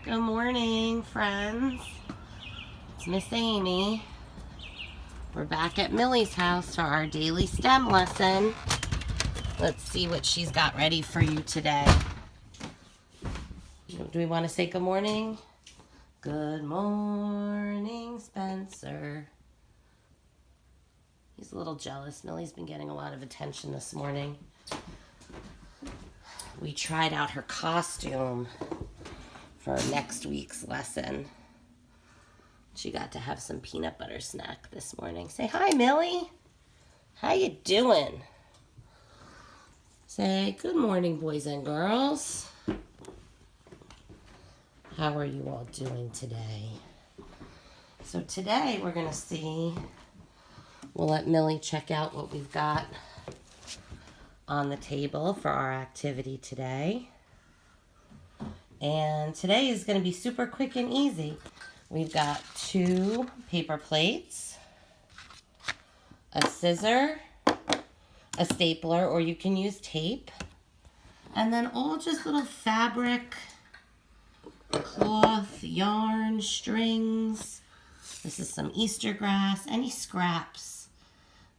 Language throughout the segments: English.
Good morning, friends. It's Miss Amy. We're back at Millie's house for our daily STEM lesson. Let's see what she's got ready for you today. Do we want to say good morning? Good morning, Spencer. He's a little jealous. Millie's been getting a lot of attention this morning. We tried out her costume for next week's lesson. She got to have some peanut butter snack this morning. Say hi, Millie. How you doing? Say good morning, boys and girls. How are you all doing today? So today we're going to see, we'll let Millie check out what we've got on the table for our activity today. And today is going to be super quick and easy. We've got 2 paper plates, a scissor, a stapler, or you can use tape, and then all just little fabric, cloth, yarn, strings. This is some Easter grass, any scraps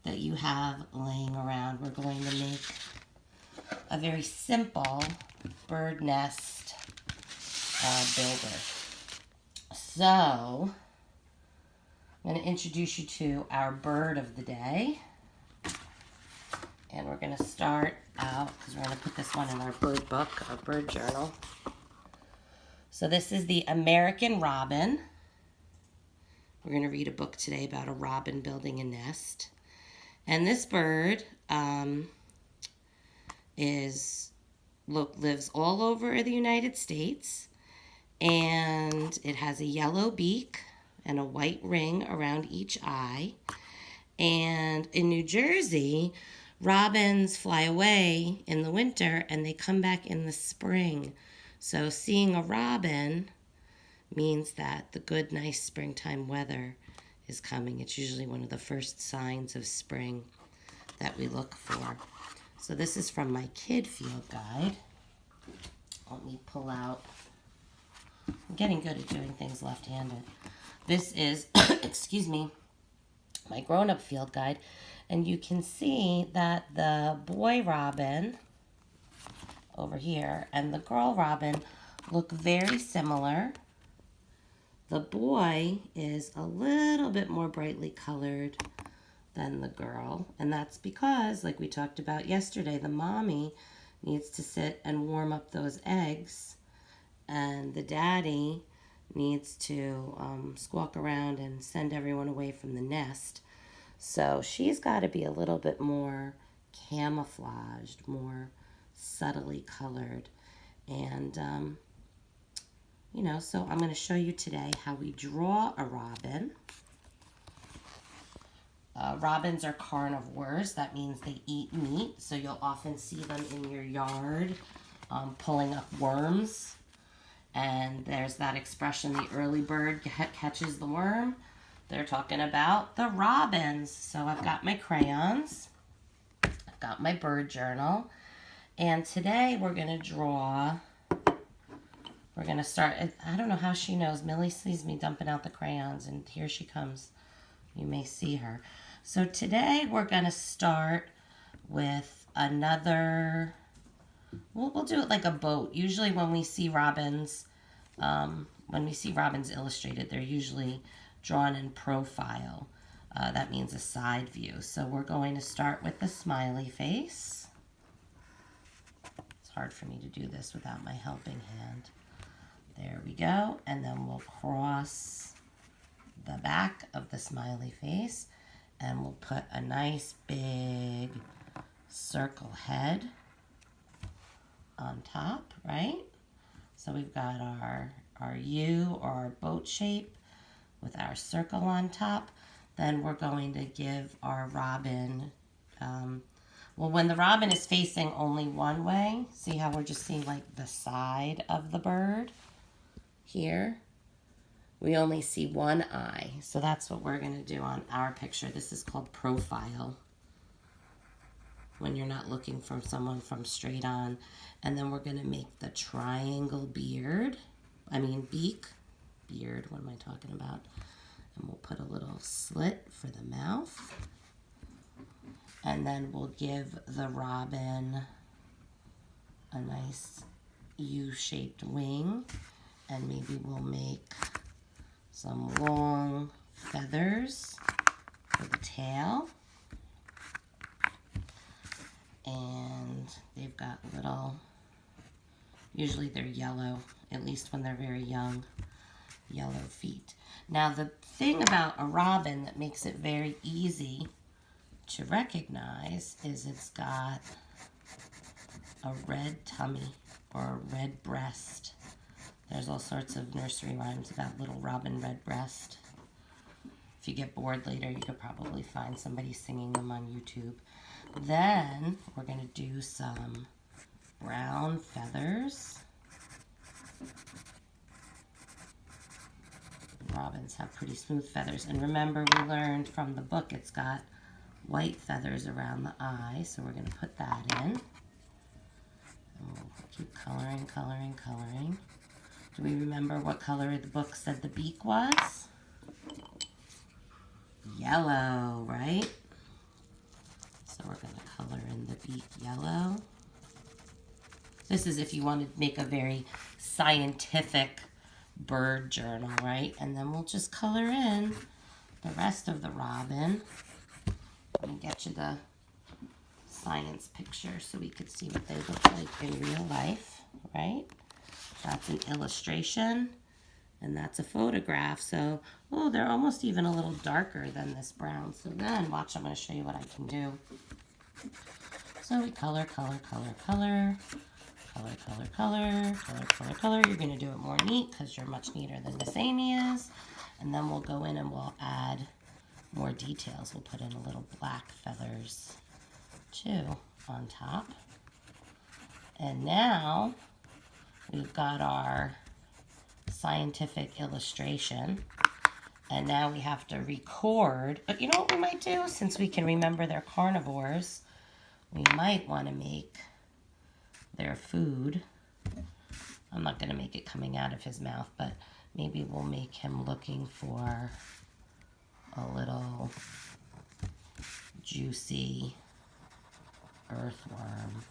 that you have laying around. We're going to make a very simple bird nest builder. So, I'm going to introduce you to our bird of the day. And we're going to start out, because we're going to put this one in our bird book, our bird journal. So this is the American robin. We're going to read a book today about a robin building a nest. And this bird lives all over the United States. And it has a yellow beak and a white ring around each eye. And in New Jersey, robins fly away in the winter and they come back in the spring. So seeing a robin means that the good, nice springtime weather is coming. It's usually one of the first signs of spring that we look for. So this is from my kid field guide. Let me pull out. I'm getting good at doing things left-handed. This is, excuse me, my grown-up field guide. And you can see that the boy robin over here and the girl robin look very similar. The boy is a little bit more brightly colored than the girl. And that's because, like we talked about yesterday, the mommy needs to sit and warm up those eggs. And the daddy needs to squawk around and send everyone away from the nest. So she's got to be a little bit more camouflaged, more subtly colored. And, so I'm going to show you today how we draw a robin. Robins are carnivores. That means they eat meat. So you'll often see them in your yard pulling up worms. And there's that expression, the early bird catches the worm. They're talking about the robins. So I've got my crayons. I've got my bird journal. And today we're going to draw. We're going to start. I don't know how she knows. Millie sees me dumping out the crayons. And here she comes. You may see her. So today we're going to start with another. We'll do it like a boat. Usually when we see robins, illustrated, they're usually drawn in profile. That means a side view. So we're going to start with the smiley face. It's hard for me to do this without my helping hand. There we go. And then we'll cross the back of the smiley face and we'll put a nice big circle head on top, right? So we've got our U or our boat shape with our circle on top. Then we're going to give our robin, when the robin is facing only one way, see how we're just seeing like the side of the bird here? We only see one eye. So that's what we're going to do on our picture. This is called profile, when you're not looking for someone from straight on. And then we're going to make the triangle beard beak, beard, what am I talking about? And we'll put a little slit for the mouth. And then we'll give the robin a nice U-shaped wing. And maybe we'll make some long feathers for the tail. And they've got little, usually they're yellow, at least when they're very young, yellow feet. Now the thing about a robin that makes it very easy to recognize is it's got a red tummy or a red breast. There's all sorts of nursery rhymes about little robin redbreast. If you get bored later, you could probably find somebody singing them on YouTube. Then we're going to do some brown feathers. Robins have pretty smooth feathers. And remember, we learned from the book it's got white feathers around the eye, so we're going to put that in. And we'll keep coloring, coloring, coloring. Do we remember what color the book said the beak was? Yellow, right? So we're going to color in the beak yellow. This is if you want to make a very scientific bird journal, right? And then we'll just color in the rest of the robin. Let me get you the science picture so we could see what they look like in real life, right? That's an illustration, and that's a photograph. So, oh, they're almost even a little darker than this brown. So then, watch, I'm going to show you what I can do. So we color, color, color, color. Color, color, color, color, color, color. You're going to do it more neat because you're much neater than Miss Amy is. And then we'll go in and we'll add more details. We'll put in a little black feathers too on top. And now we've got our scientific illustration. And now we have to record. But you know what we might do? Since we can remember they're carnivores, we might want to make their food. I'm not going to make it coming out of his mouth, but maybe we'll make him looking for a little juicy earthworm.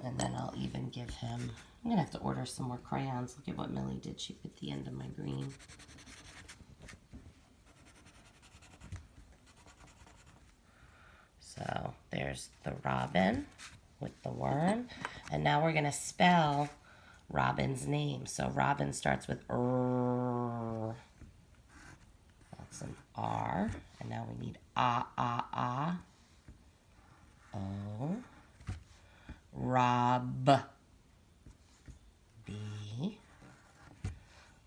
And then I'll even give him, I'm going to have to order some more crayons. Look at what Millie did. She put the end of my green. So there's the robin with the worm. And now we're going to spell Robin's name. So Robin starts with R. That's an R. And now we need A. O. Rob. B.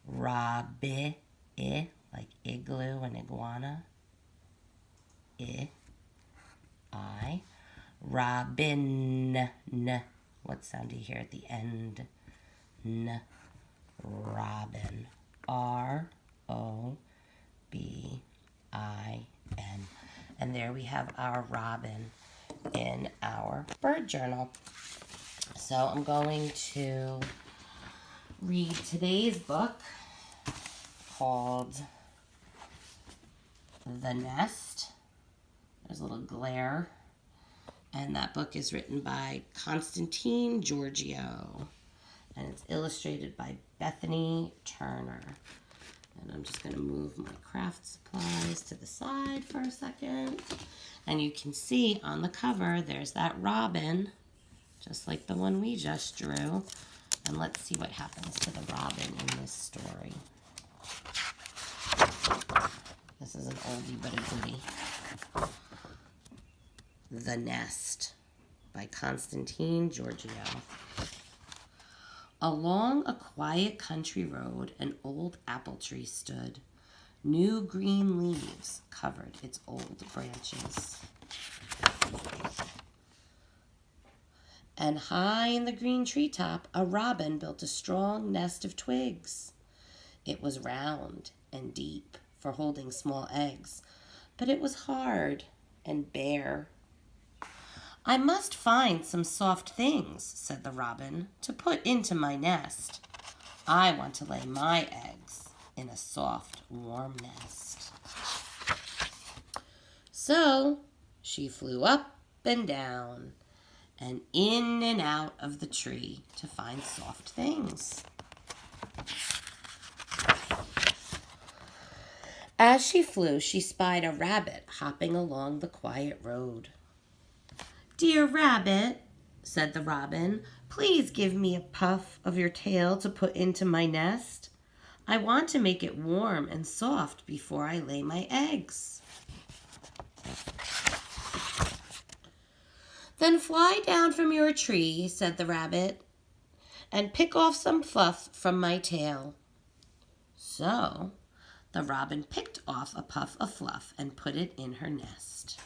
Robby. I, like igloo and iguana. I. Robin. N. What sound do you hear at the end? N. Robin. R-O-B-I-N. And there we have our robin in our bird journal. So I'm going to read today's book called The Nest. There's a little glare. And that book is written by Constantine Giorgio. And it's illustrated by Bethany Turner. And I'm just going to move my craft supplies to the side for a second. And you can see on the cover, there's that robin, just like the one we just drew. And let's see what happens to the robin in this story. This is an oldie but a goodie. The Nest by Constantine Giorgio. Along a quiet country road, an old apple tree stood. New green leaves covered its old branches. And high in the green treetop, a robin built a strong nest of twigs. It was round and deep for holding small eggs, but it was hard and bare. I must find some soft things, said the robin, to put into my nest. I want to lay my eggs in a soft, warm nest. So she flew up and down and in and out of the tree to find soft things. As she flew, she spied a rabbit hopping along the quiet road. "Dear rabbit," said the robin, "please give me a puff of your tail to put into my nest. I want to make it warm and soft before I lay my eggs." "Then fly down from your tree," said the rabbit, "and pick off some fluff from my tail." So the robin picked off a puff of fluff and put it in her nest.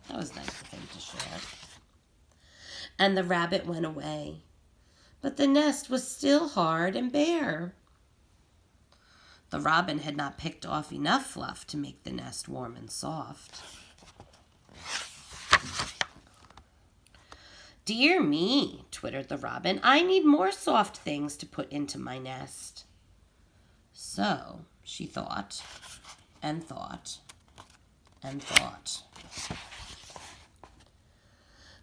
That was nice of him to share. And the rabbit went away, but the nest was still hard and bare. The robin had not picked off enough fluff to make the nest warm and soft. "Dear me," twittered the robin, "I need more soft things to put into my nest." So she thought and thought and thought.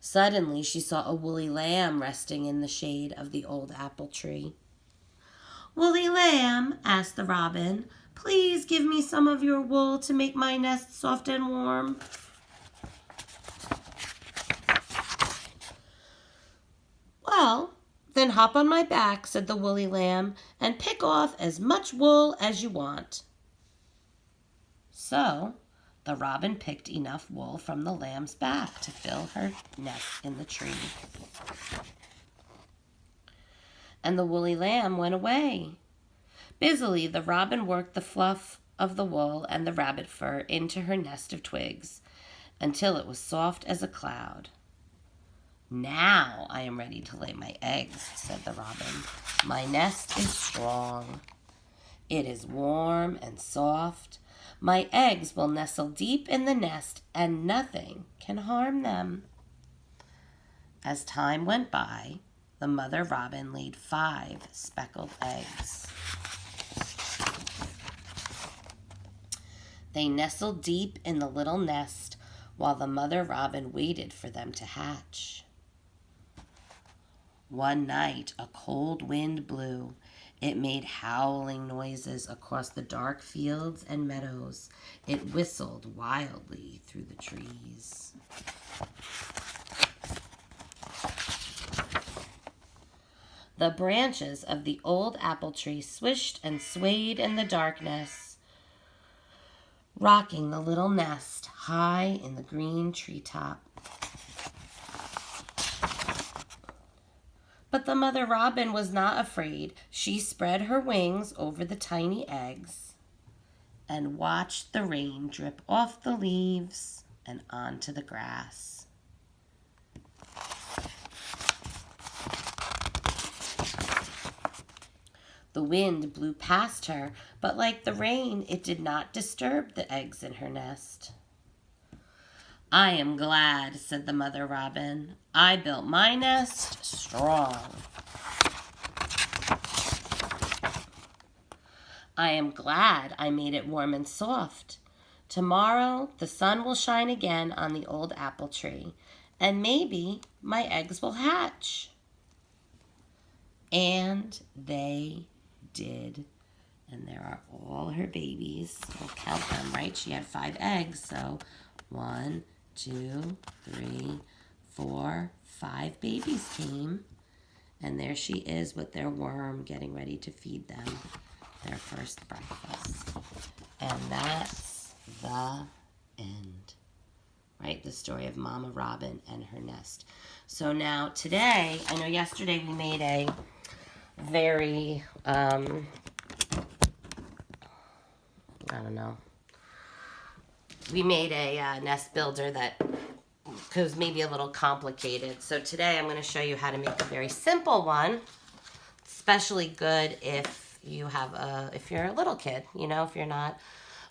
Suddenly she saw a woolly lamb resting in the shade of the old apple tree. "Woolly lamb," asked the robin, "please give me some of your wool to make my nest soft and warm." "Well, then hop on my back," said the woolly lamb, "and pick off as much wool as you want." So the robin picked enough wool from the lamb's back to fill her nest in the tree. And the woolly lamb went away. Busily, the robin worked the fluff of the wool and the rabbit fur into her nest of twigs until it was soft as a cloud. "Now I am ready to lay my eggs," said the robin. "My nest is strong. It is warm and soft. My eggs will nestle deep in the nest and nothing can harm them." As time went by, the mother robin laid 5 speckled eggs. They nestled deep in the little nest while the mother robin waited for them to hatch. One night, a cold wind blew. It made howling noises across the dark fields and meadows. It whistled wildly through the trees. The branches of the old apple tree swished and swayed in the darkness, rocking the little nest high in the green treetop. But the mother robin was not afraid. She spread her wings over the tiny eggs and watched the rain drip off the leaves and onto the grass. The wind blew past her, but like the rain, it did not disturb the eggs in her nest. "I am glad," said the mother robin. "I built my nest strong. I am glad I made it warm and soft. Tomorrow the sun will shine again on the old apple tree, and maybe my eggs will hatch." And they did. And there are all her babies. We'll count them, right? She had 5 eggs, so 1, 2, 3, 4, 5 babies came. And there she is with their worm getting ready to feed them their first breakfast. And that's the end. Right? The story of Mama Robin and her nest. So now today, I know yesterday we made a very, we made a nest builder that was maybe a little complicated. So today I'm going to show you how to make a very simple one. Especially good if you have if you're a little kid, if you're not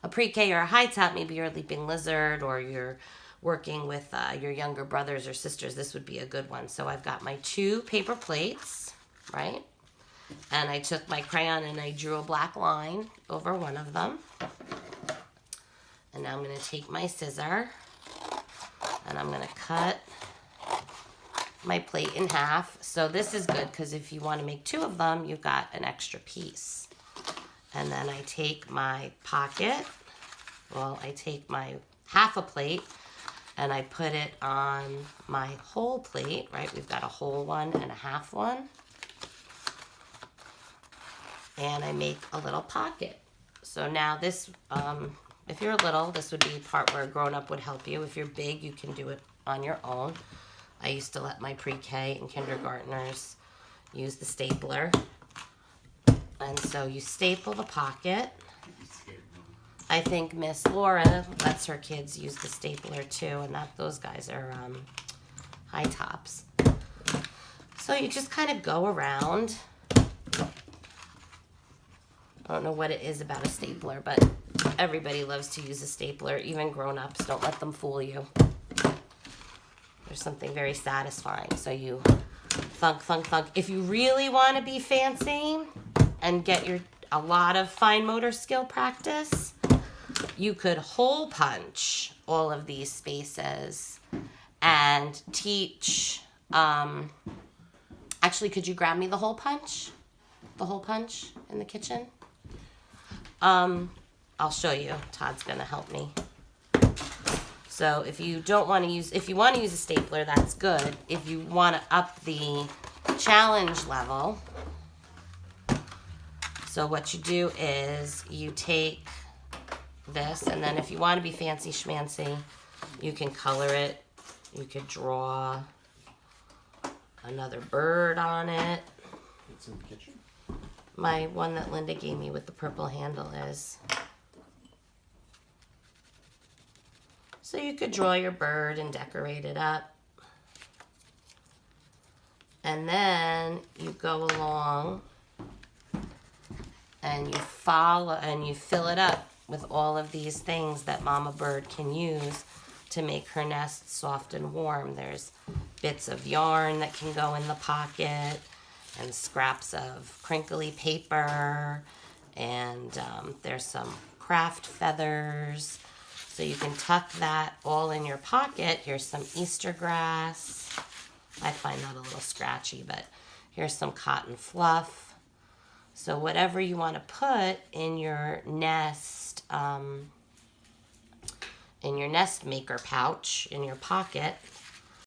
a pre-K or a high top, maybe you're a leaping lizard or you're working with your younger brothers or sisters, this would be a good one. So I've got my 2 paper plates, right? And I took my crayon and I drew a black line over one of them. And now I'm going to take my scissor and I'm going to cut my plate in half. So this is good because if you want to make 2 of them, you've got an extra piece. And then I take my pocket, I take my half a plate and I put it on my whole plate, right? We've got a whole one and a half one. And I make a little pocket. So now this, if you're little, this would be a part where a grown-up would help you. If you're big, you can do it on your own. I used to let my pre-K and kindergartners use the stapler. And so you staple the pocket. I think Miss Laura lets her kids use the stapler too, and those guys are high tops. So you just kind of go around. I don't know what it is about a stapler, but everybody loves to use a stapler, even grown-ups. Don't let them fool you. There's something very satisfying. So you thunk, thunk, thunk. If you really want to be fancy and get a lot of fine motor skill practice, you could hole punch all of these spaces and teach. Actually, could you grab me the hole punch? The hole punch in the kitchen? I'll show you. Todd's gonna help me. So if you want to use a stapler, that's good. If you want to up the challenge level, so what you do is you take this, and then if you want to be fancy schmancy, you can color it. You could draw another bird on it. It's in the kitchen. My one that Linda gave me with the purple handle is. So you could draw your bird and decorate it up. And then you go along and you follow and you fill it up with all of these things that Mama Bird can use to make her nest soft and warm. There's bits of yarn that can go in the pocket and scraps of crinkly paper, and there's some craft feathers. So you can tuck that all in your pocket. Here's some Easter grass. I find that a little scratchy, but here's some cotton fluff. So whatever you want to put in your nest maker pouch in your pocket,